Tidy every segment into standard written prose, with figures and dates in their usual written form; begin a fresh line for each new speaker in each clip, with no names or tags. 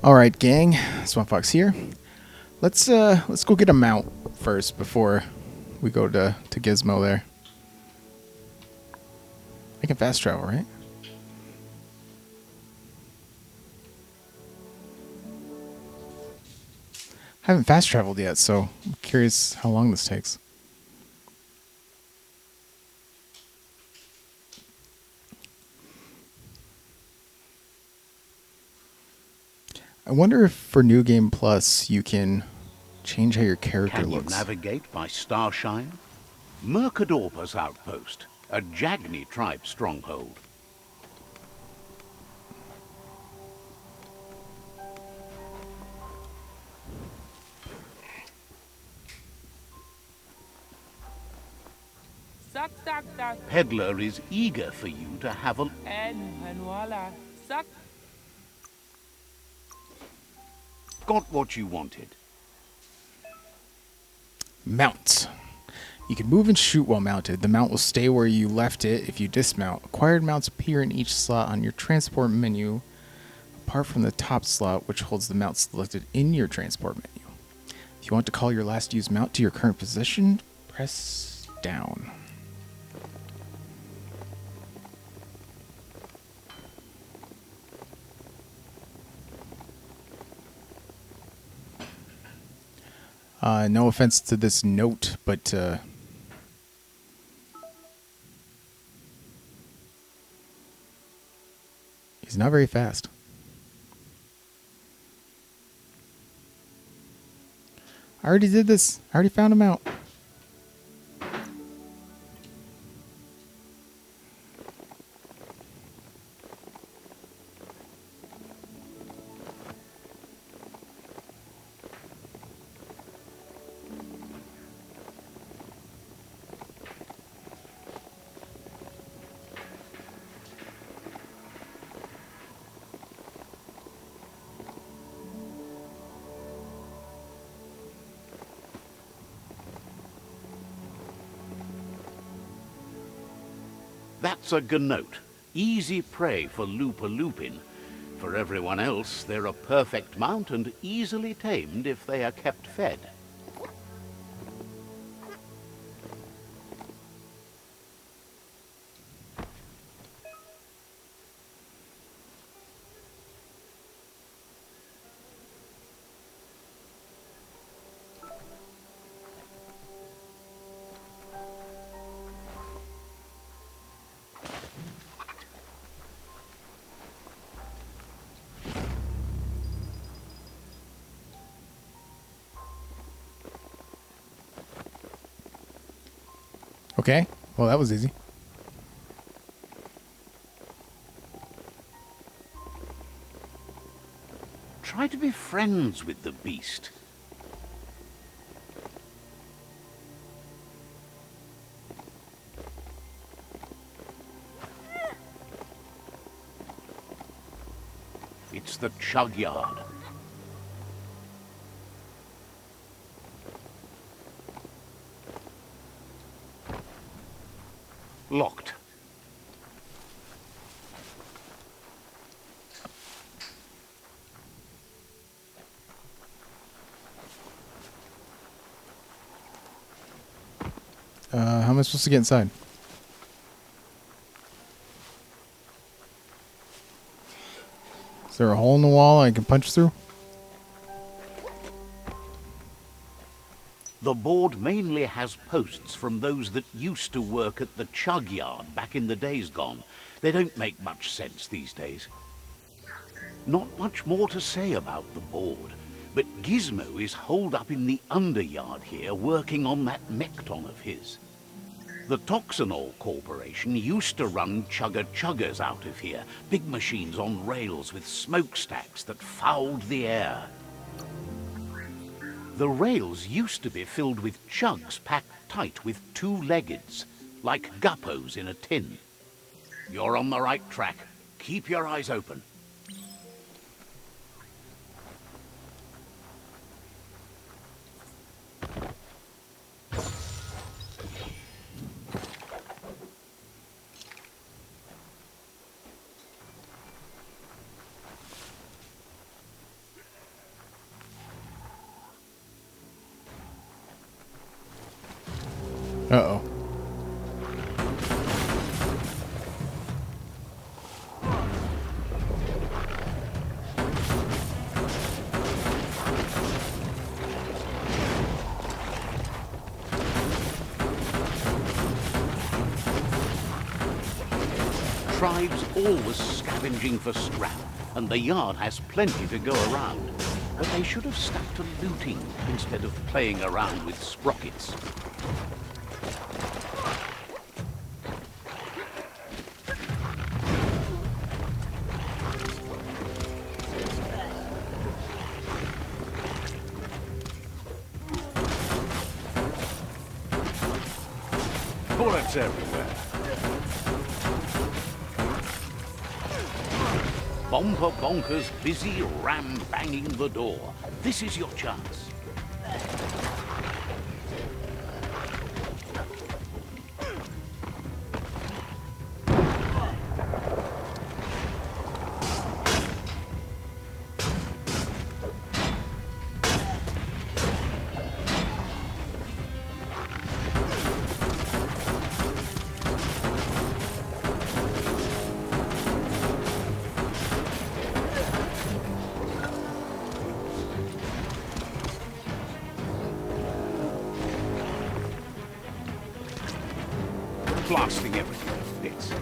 Alright, gang. Swamp Fox here. Let's go get a mount first before we go to Gizmo there. I can fast travel, right? I haven't fast traveled yet, so I'm curious how long this takes. I wonder if for New Game Plus you can change how your character
Can you
looks.
navigate by starshine? Mercadorpa's outpost, a Jagni tribe stronghold. Peddler is eager for you to have a... Got what you wanted.
Mount. You can move and shoot while mounted. The mount will stay where you left it if you dismount. Acquired mounts appear in each slot on your transport menu, apart from the top slot, which holds the mount selected in your transport menu. If you want to call your last used mount to your current position, press down. No offense to this note, but he's not very fast. I already did this. I already found him out.
That's a ganote. Easy prey for Lupin. For everyone else, they're a perfect mount and easily tamed if they are kept fed.
Okay. Well, that was easy.
Try to be friends with the beast. It's the chug yard. Locked.
How am I supposed to get inside? Is there a hole in the wall I can punch through?
The board mainly has posts from those that used to work at the chug yard back in the days gone. They don't make much sense these days. Not much more to say about the board, but Gizmo is holed up in the underyard here working on that mekton of his. The Toxanol Corporation used to run chugger-chuggers out of here, big machines on rails with smokestacks that fouled the air. The rails used to be filled with chugs packed tight with two-leggeds, like guppos in a tin. You're on the right track. Keep your eyes open.
Uh-oh.
Tribes always scavenging for scrap, and the yard has plenty to go around. But they should have stuck to looting instead of playing around with sprockets. Bullets everywhere. Bomber bonkers busy ram-banging the door. This is your chance. Blasting everything to bits.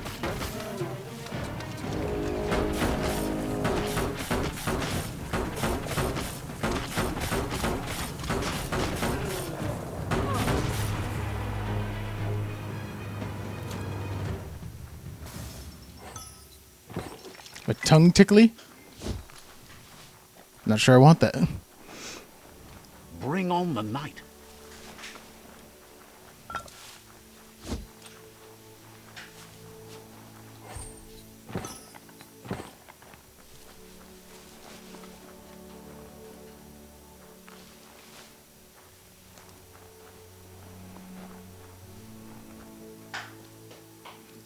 A tongue tickly? Not sure I want that.
Bring on the night.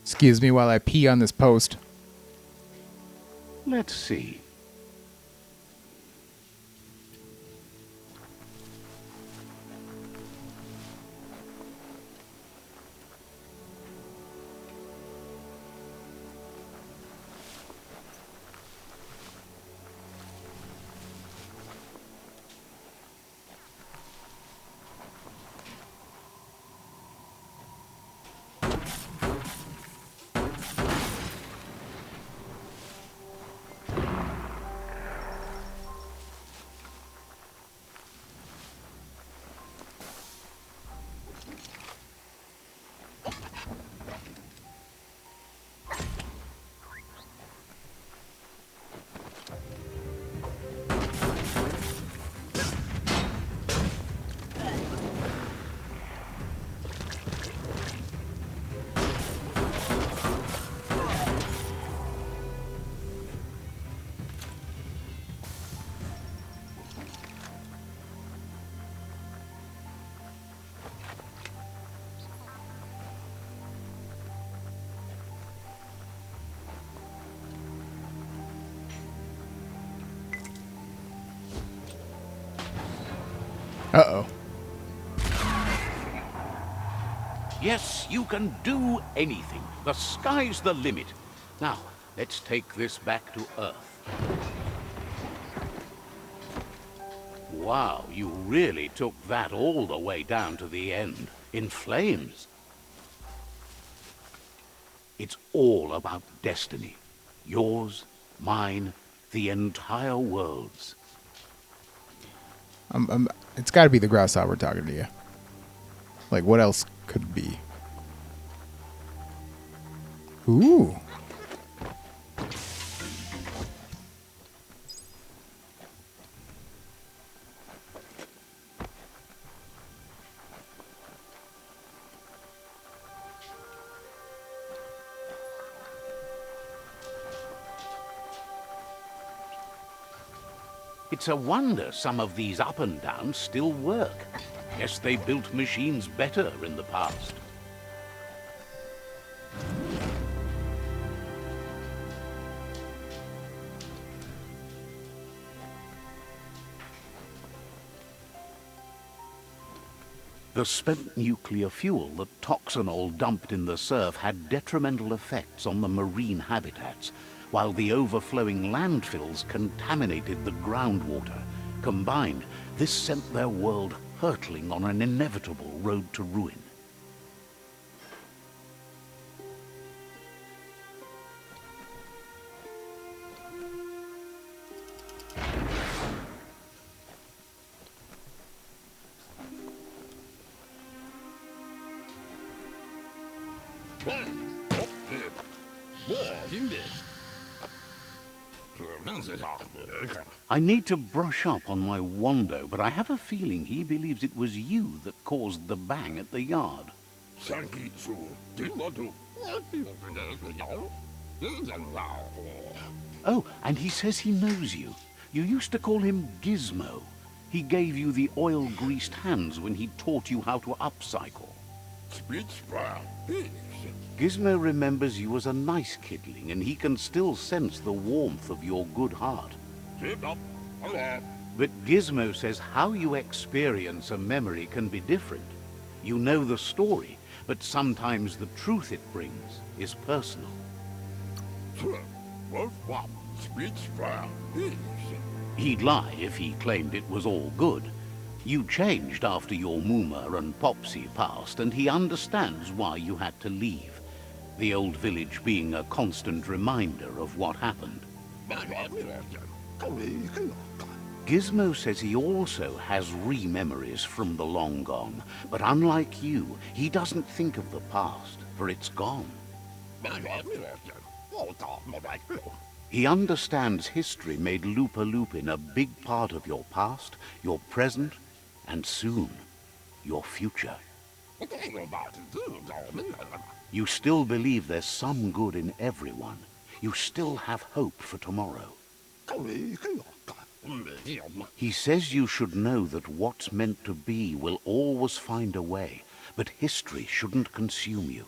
Excuse me while I pee on this post.
Let's see.
Uh-oh.
Yes, you can do anything. The sky's the limit. Now, let's take this back to Earth. Wow, you really took that all the way down to the end, in flames. It's all about destiny. Yours, mine, the entire world's.
It's got to be the grasshopper talking to you. Like, what else could it be? Ooh.
It's a wonder some of these up and downs still work. Guess they built machines better in the past. The spent nuclear fuel that toxanol dumped in the surf had detrimental effects on the marine habitats, while the overflowing landfills contaminated the groundwater. Combined, this sent their world hurtling on an inevitable road to ruin. I need to brush up on my Wando, but I have a feeling he believes it was you that caused the bang at the yard. Oh, and he says he knows you. You used to call him Gizmo. He gave you the oil-greased hands when he taught you how to upcycle. Gizmo remembers you as a nice kidling, and he can still sense the warmth of your good heart. But Gizmo says how you experience a memory can be different. You know the story, but sometimes the truth it brings is personal. He'd lie if he claimed it was all good. You changed after your Mooma and Popsy passed, and he understands why you had to leave. The old village being a constant reminder of what happened. Gizmo says he also has re-memories from the long gone, but unlike you, he doesn't think of the past, for it's gone. He understands history made Lupa-Lupin a big part of your past, your present, and soon, your future. You still believe there's some good in everyone. You still have hope for tomorrow. He says you should know that what's meant to be will always find a way, but history shouldn't consume you.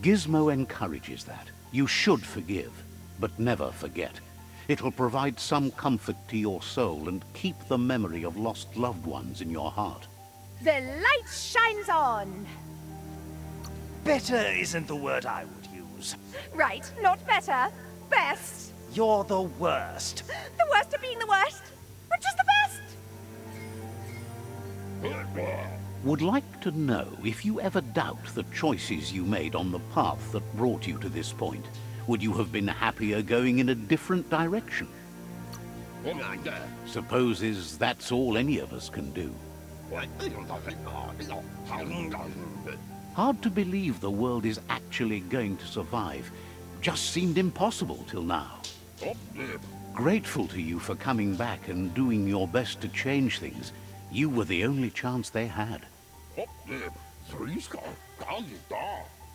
Gizmo encourages that. You should forgive, but never forget. It'll provide some comfort to your soul and keep the memory of lost loved ones in your heart.
The light shines on!
Better isn't the word I would use.
Right, not better. Best.
You're the worst.
The worst of being the worst, but just the best.
Would like to know if you ever doubt the choices you made on the path that brought you to this point. Would you have been happier going in a different direction? Supposes that's all any of us can do. Hard to believe the world is actually going to survive. Just seemed impossible till now. Grateful to you for coming back and doing your best to change things. You were the only chance they had.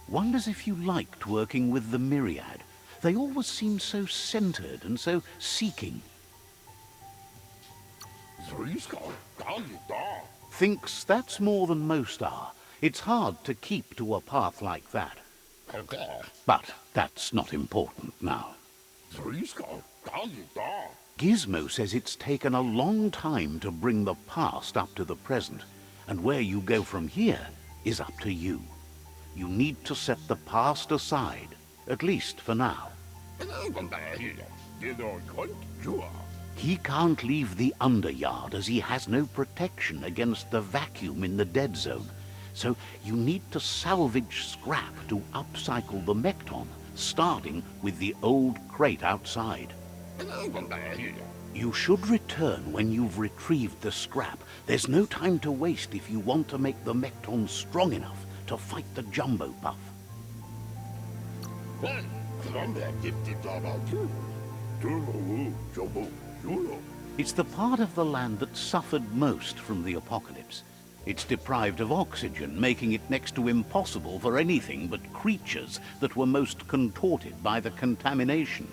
Wonders if you liked working with the Myriad. They always seem so centered and so seeking. Thinks that's more than most are. It's hard to keep to a path like that. But that's not important now. Gizmo says it's taken a long time to bring the past up to the present, and where you go from here is up to you. You need to set the past aside, at least for now. He can't leave the underyard as he has no protection against the vacuum in the dead zone, so you need to salvage scrap to upcycle the Mekton, starting with the old crate outside. You should return when you've retrieved the scrap. There's no time to waste if you want to make the Mekton strong enough to fight the Jumbo Puff. It's the part of the land that suffered most from the apocalypse. It's deprived of oxygen, making it next to impossible for anything but creatures that were most contorted by the contamination.